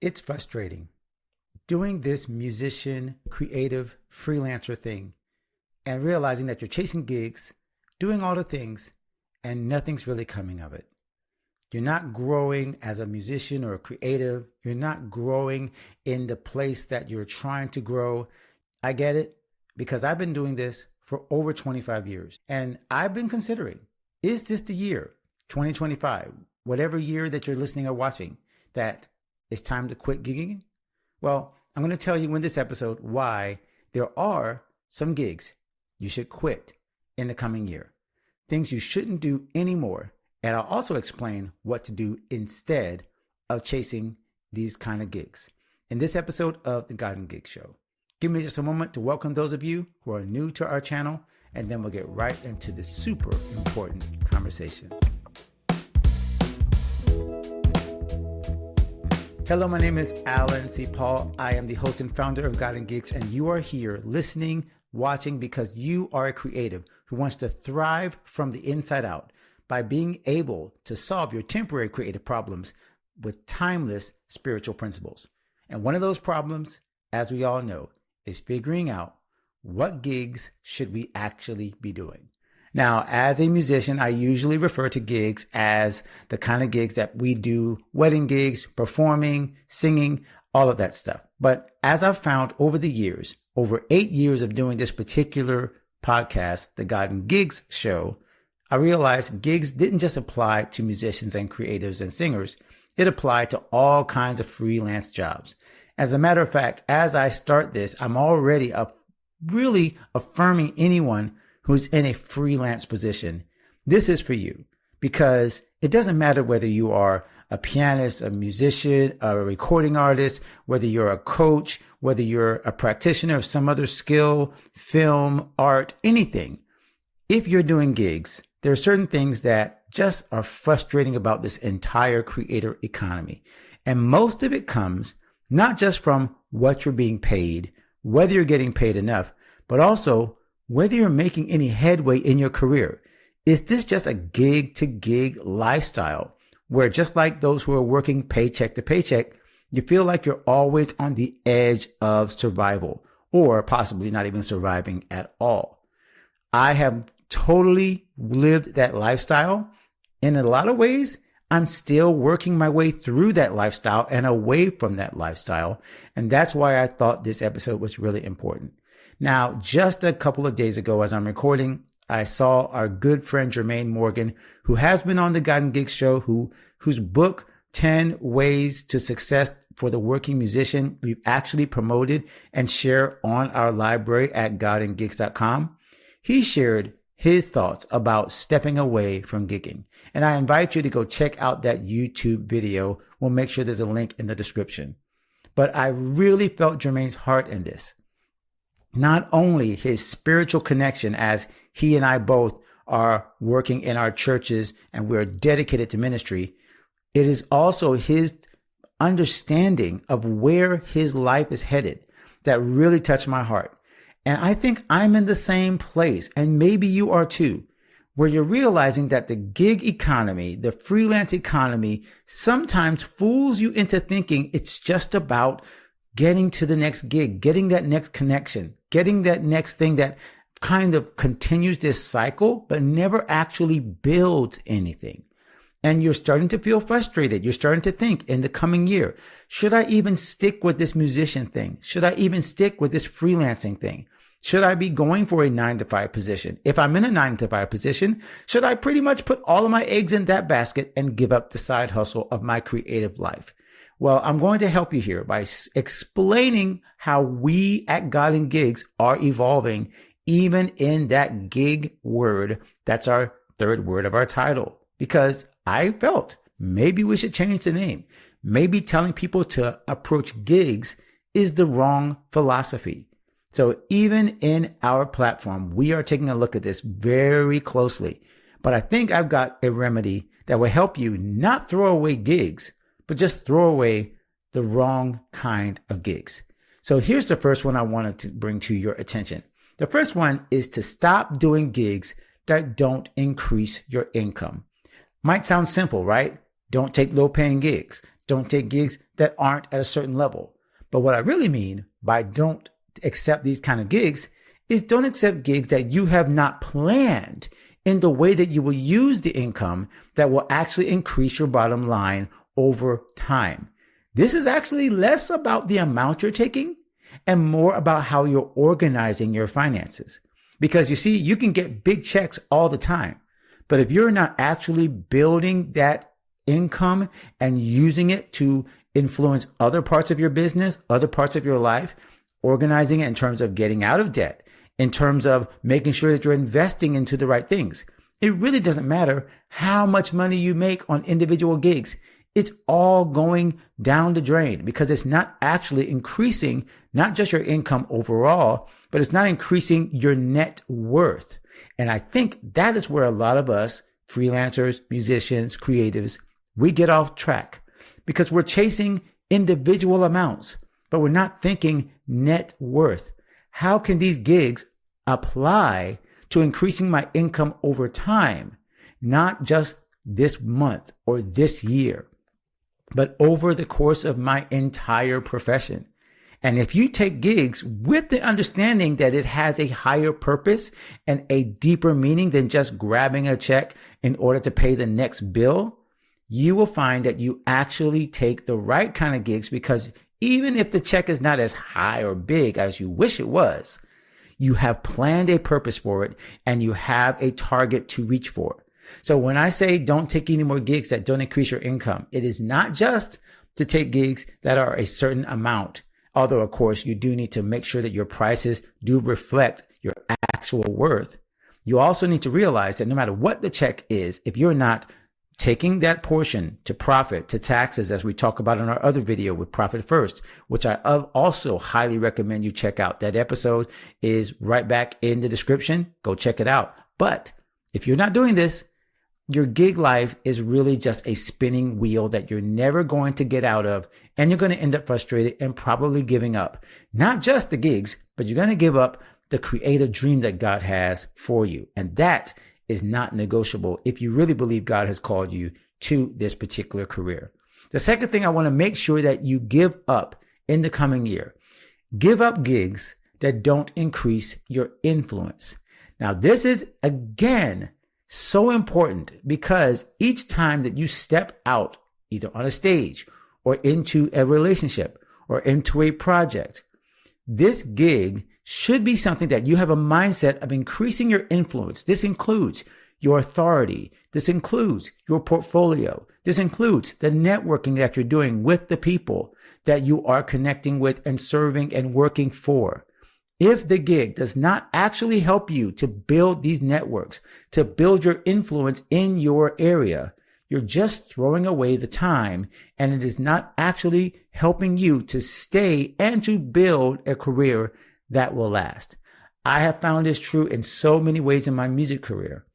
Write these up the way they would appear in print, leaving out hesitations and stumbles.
It's frustrating doing this musician, creative, freelancer thing and realizing that you're chasing gigs, doing all the things, and nothing's really coming of it. You're not growing as a musician or a creative. You're not growing in the place that you're trying to grow. I get it because I've been doing this for over 25 years. And I've been considering, is this the year, 2025, whatever year that you're listening or watching, that it's time to quit gigging? Well, I'm going to tell you in this episode why there are some gigs you should quit in the coming year, things you shouldn't do anymore. And I'll also explain what to do instead of chasing these kind of gigs in this episode of the God and Gig Show. Give me just a moment to welcome those of you who are new to our channel, and then we'll get right into this super important conversation. Hello, my name is Alan C. Paul. I am the host and founder of God and Gigs, and you are here listening, watching because you are a creative who wants to thrive from the inside out by being able to solve your temporary creative problems with timeless spiritual principles. And one of those problems, as we all know, is figuring out what gigs should we actually be doing. Now, as a musician, I usually refer to gigs as the kind of gigs that we do, wedding gigs, performing, singing, all of that stuff. But as I've found over the years, over 8 years of doing this particular podcast, the God and Gigs Show, I realized gigs didn't just apply to musicians and creatives and singers. It applied to all kinds of freelance jobs. As a matter of fact, as I start this, I'm already really affirming anyone who's in a freelance position. This is for you because it doesn't matter whether you are a pianist, a musician, a recording artist, whether you're a coach, whether you're a practitioner of some other skill, film, art, anything. If you're doing gigs, there are certain things that just are frustrating about this entire creator economy. And most of it comes not just from what you're being paid, whether you're getting paid enough, but also whether you're making any headway in your career. Is this just a gig to gig lifestyle where, just like those who are working paycheck to paycheck, you feel like you're always on the edge of survival or possibly not even surviving at all? I have totally lived that lifestyle. In a lot of ways, I'm still working my way through that lifestyle and away from that lifestyle. And that's why I thought this episode was really important. Now, just a couple of days ago, as I'm recording, I saw our good friend Jermaine Morgan, who has been on the God and Gigs Show, whose book, 10 Ways to Success for the Working Musician, we've actually promoted and share on our library at godandgigs.com. He shared his thoughts about stepping away from gigging. And I invite you to go check out that YouTube video. We'll make sure there's a link in the description. But I really felt Jermaine's heart in this. Not only his spiritual connection, as he and I both are working in our churches and we're dedicated to ministry, it is also his understanding of where his life is headed that really touched my heart. And I think I'm in the same place, and maybe you are too, where you're realizing that the gig economy, the freelance economy, sometimes fools you into thinking it's just about getting to the next gig, getting that next connection, getting that next thing that kind of continues this cycle, but never actually builds anything. And you're starting to feel frustrated. You're starting to think in the coming year, should I even stick with this musician thing? Should I even stick with this freelancing thing? Should I be going for a 9-to-5 position? If I'm in a 9-to-5 position, should I pretty much put all of my eggs in that basket and give up the side hustle of my creative life? Well, I'm going to help you here by explaining how we at God and Gigs are evolving, even in that gig word. That's our third word of our title, because I felt maybe we should change the name. Maybe telling people to approach gigs is the wrong philosophy. So even in our platform, we are taking a look at this very closely. But I think I've got a remedy that will help you not throw away gigs, but just throw away the wrong kind of gigs. So here's the first one I wanted to bring to your attention. The first one is to stop doing gigs that don't increase your income. Might sound simple, right? Don't take low paying gigs. Don't take gigs that aren't at a certain level. But what I really mean by don't accept these kind of gigs is don't accept gigs that you have not planned in the way that you will use the income that will actually increase your bottom line over time. This is actually less about the amount you're taking and more about how you're organizing your finances. Because you see, you can get big checks all the time, but if you're not actually building that income and using it to influence other parts of your business, other parts of your life, organizing it in terms of getting out of debt, in terms of making sure that you're investing into the right things, it really doesn't matter how much money you make on individual gigs. It's all going down the drain because it's not actually increasing not just your income overall, but it's not increasing your net worth. And I think that is where a lot of us freelancers, musicians, creatives, we get off track because we're chasing individual amounts, but we're not thinking net worth. How can these gigs apply to increasing my income over time, not just this month or this year, but over the course of my entire profession? And if you take gigs with the understanding that it has a higher purpose and a deeper meaning than just grabbing a check in order to pay the next bill, you will find that you actually take the right kind of gigs because even if the check is not as high or big as you wish it was, you have planned a purpose for it and you have a target to reach for. So when I say don't take any more gigs that don't increase your income, it is not just to take gigs that are a certain amount. Although, of course, you do need to make sure that your prices do reflect your actual worth. You also need to realize that no matter what the check is, if you're not taking that portion to profit, to taxes, as we talk about in our other video with Profit First, which I also highly recommend you check out. That episode is right back in the description. Go check it out. But if you're not doing this, your gig life is really just a spinning wheel that you're never going to get out of, and you're going to end up frustrated and probably giving up. Not just the gigs, but you're going to give up the creative dream that God has for you. And that is not negotiable if you really believe God has called you to this particular career. The second thing I want to make sure that you give up in the coming year, give up gigs that don't increase your influence. Now, this is, again, so important because each time that you step out, either on a stage or into a relationship or into a project, this gig should be something that you have a mindset of increasing your influence. This includes your authority. This includes your portfolio. This includes the networking that you're doing with the people that you are connecting with and serving and working for. If the gig does not actually help you to build these networks, to build your influence in your area, you're just throwing away the time, and it is not actually helping you to stay and to build a career that will last. I have found this true in so many ways in my music career.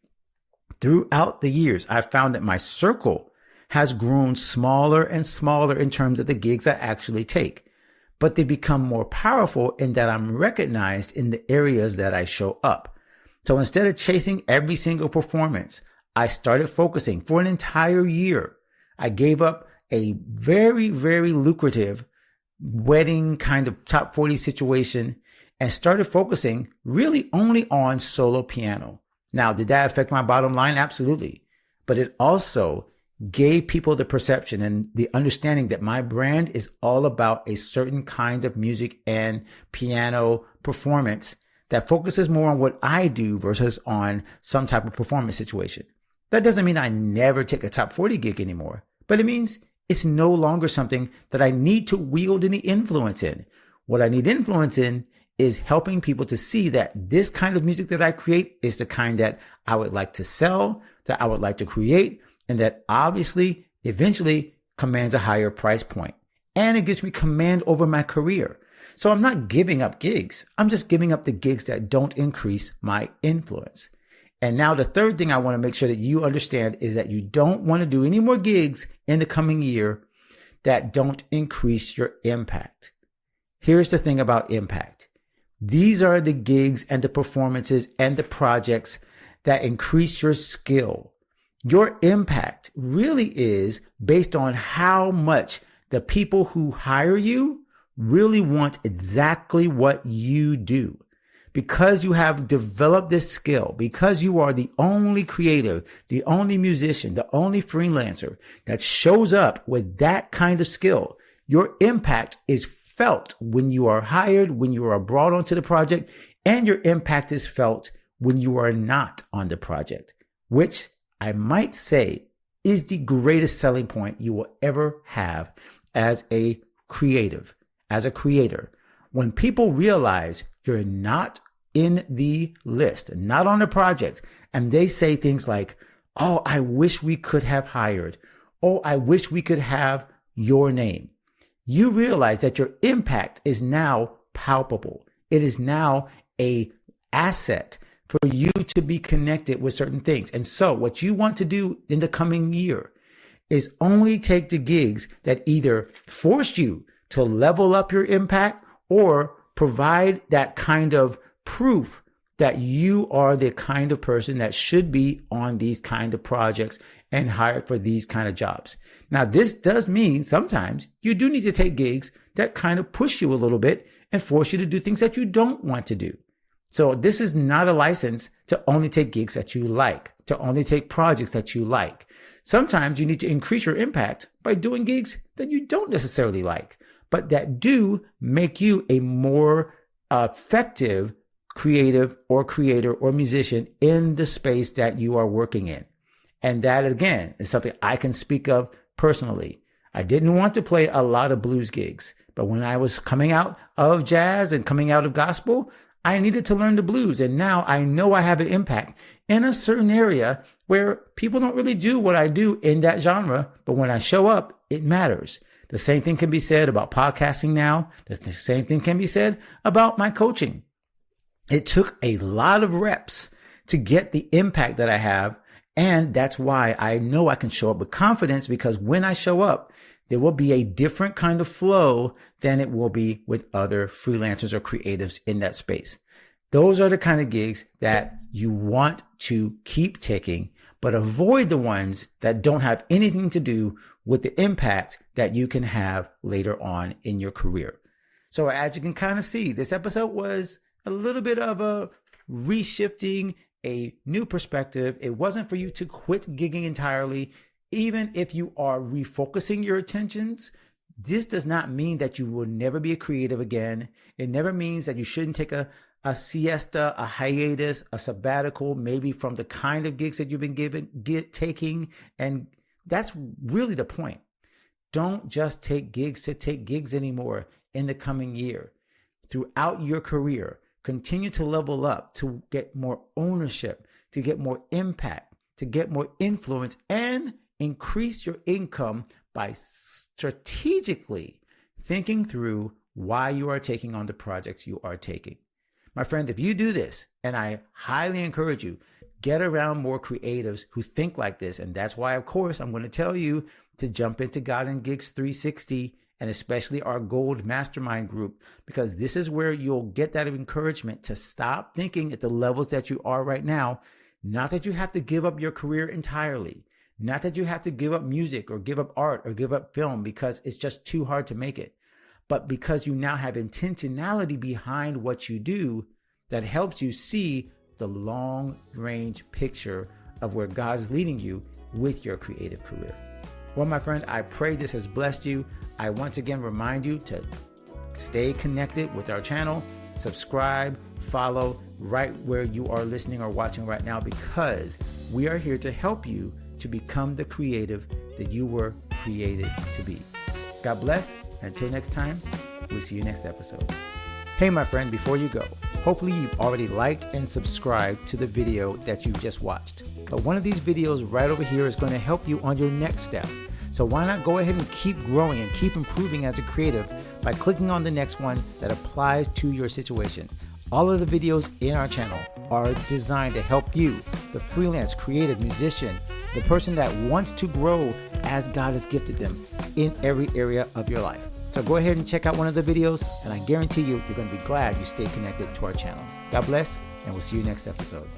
Throughout the years, I've found that my circle has grown smaller and smaller in terms of the gigs I actually take. But they become more powerful in that I'm recognized in the areas that I show up. So instead of chasing every single performance, I started focusing for an entire year. I gave up a very, very lucrative wedding kind of top 40 situation and started focusing really only on solo piano. Now, did that affect my bottom line? Absolutely. But it also gave people the perception and the understanding that my brand is all about a certain kind of music and piano performance that focuses more on what I do versus on some type of performance situation. That doesn't mean I never take a top 40 gig anymore, but it means it's no longer something that I need to wield any influence in. What I need influence in is helping people to see that this kind of music that I create is the kind that I would like to sell, that I would like to create, and that obviously eventually commands a higher price point. And it gives me command over my career. So I'm not giving up gigs. I'm just giving up the gigs that don't increase my influence. And now the third thing I want to make sure that you understand is that you don't want to do any more gigs in the coming year that don't increase your impact. Here's the thing about impact. These are the gigs and the performances and the projects that increase your skill, Your impact really is based on how much the people who hire you really want exactly what you do. Because you have developed this skill, because you are the only creative, the only musician, the only freelancer that shows up with that kind of skill, your impact is felt when you are hired, when you are brought onto the project, and your impact is felt when you are not on the project, which I might say is the greatest selling point you will ever have as a creative, as a creator. When people realize you're not in the list, not on the project, and they say things like, oh, I wish we could have hired. Oh, I wish we could have your name. You realize that your impact is now palpable. It is now a asset for you to be connected with certain things. And so what you want to do in the coming year is only take the gigs that either force you to level up your impact or provide that kind of proof that you are the kind of person that should be on these kind of projects and hired for these kind of jobs. Now, this does mean sometimes you do need to take gigs that kind of push you a little bit and force you to do things that you don't want to do. So this is not a license to only take gigs that you like, to only take projects that you like. Sometimes you need to increase your impact by doing gigs that you don't necessarily like, but that do make you a more effective creative or creator or musician in the space that you are working in. And that, again, is something I can speak of personally. I didn't want to play a lot of blues gigs, but when I was coming out of jazz and coming out of gospel, I needed to learn the blues. And now I know I have an impact in a certain area where people don't really do what I do in that genre. But when I show up, it matters. The same thing can be said about podcasting now. The same thing can be said about my coaching. It took a lot of reps to get the impact that I have. And that's why I know I can show up with confidence, because when I show up, there will be a different kind of flow than it will be with other freelancers or creatives in that space. Those are the kind of gigs that you want to keep taking, but avoid the ones that don't have anything to do with the impact that you can have later on in your career. So as you can kind of see, this episode was a little bit of a reshifting, a new perspective. It wasn't for you to quit gigging entirely. Even if you are refocusing your attentions, this does not mean that you will never be a creative again. It never means that you shouldn't take a siesta, a hiatus, a sabbatical, maybe from the kind of gigs that you've been taking. And that's really the point. Don't just take gigs to take gigs anymore in the coming year. Throughout your career, continue to level up, to get more ownership, to get more impact, to get more influence, and increase your income by strategically thinking through why you are taking on the projects you are taking. My friend, if you do this, and I highly encourage you, get around more creatives who think like this. And that's why, of course, I'm going to tell you to jump into God and Gigs 360, and especially our Gold Mastermind group, because this is where you'll get that encouragement to stop thinking at the levels that you are right now. Not that you have to give up your career entirely. Not that you have to give up music or give up art or give up film because it's just too hard to make it, but because you now have intentionality behind what you do that helps you see the long range picture of where God's leading you with your creative career. Well, my friend, I pray this has blessed you. I once again remind you to stay connected with our channel, subscribe, follow right where you are listening or watching right now, because we are here to help you to become the creative that you were created to be. God bless. Until next time, we'll see you next episode. Hey, my friend, before you go, hopefully you've already liked and subscribed to the video that you just watched. But one of these videos right over here is going to help you on your next step. So why not go ahead and keep growing and keep improving as a creative by clicking on the next one that applies to your situation. All of the videos in our channel are designed to help you, the freelance creative musician, the person that wants to grow as God has gifted them in every area of your life. So go ahead and check out one of the videos, and I guarantee you're going to be glad you stayed connected to our channel. God bless, and we'll see you next episode.